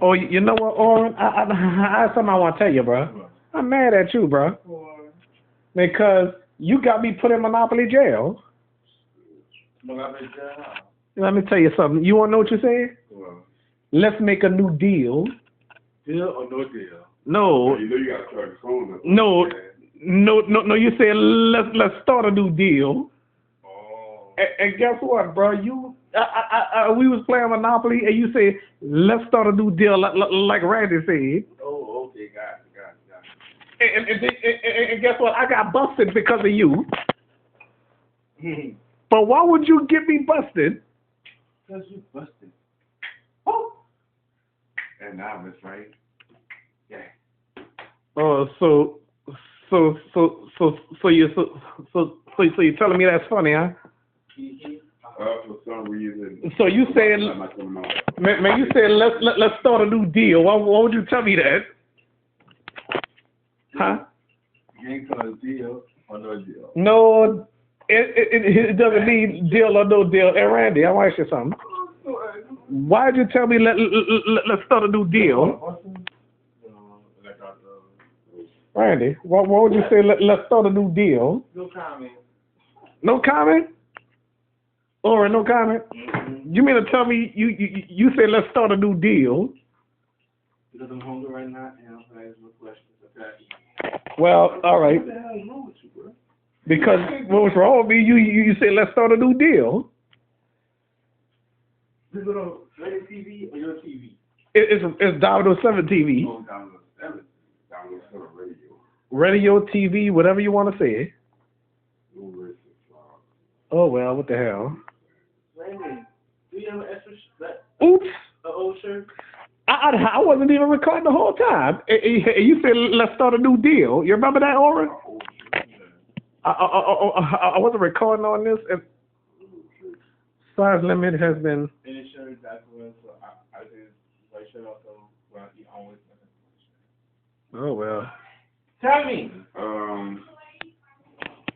Oh, you know what, Oren? I have something I want to tell you, bro. I'm mad at you, bro. Because you got me put in Monopoly jail. Let me tell you something. You want to know what you said? Let's make a new deal. Deal or no deal? No. You know you got to turn the phone up. No. You said let's start a new deal. Oh. And guess what, bro? We was playing Monopoly, and you said let's start a new deal, like Randy said. Oh, okay, got it. And guess what? I got busted because of you. But why would you get me busted? Because you busted. Oh. And now it's right. Yeah. Oh, so you're telling me that's funny, huh? For some reason. So you said, man, you said let's start a new deal. Why would you tell me that? Huh? You ain't called a deal or no deal. No, it doesn't mean deal or no deal. Hey, Randy, I want to ask you something. Why did you tell me let's start a new deal? Randy, why would you say let's start a new deal? No comment. No comment? Or no comment? Mm-hmm. You mean to tell me you said let's start a new deal? Because I'm hungry right now and I'm going to ask no questions. Okay. Well, all right. What the hell is wrong with you, bro? Because what was wrong with me? You said let's start a new deal. Is it on radio TV or your TV? It's Domino 7 TV. Oh, Domino 7. Domino 7 radio. Radio, TV, whatever you want to say. Oh well, what the hell? Randy, do you have an extra shirt? Oops. An old shirt? I wasn't even recording the whole time. You said let's start a new deal. You remember that, Oren? I wasn't recording on this. And size limit has been. Any shirt that's one, so I just white shirt also when I eat always. Oh well. Tell me.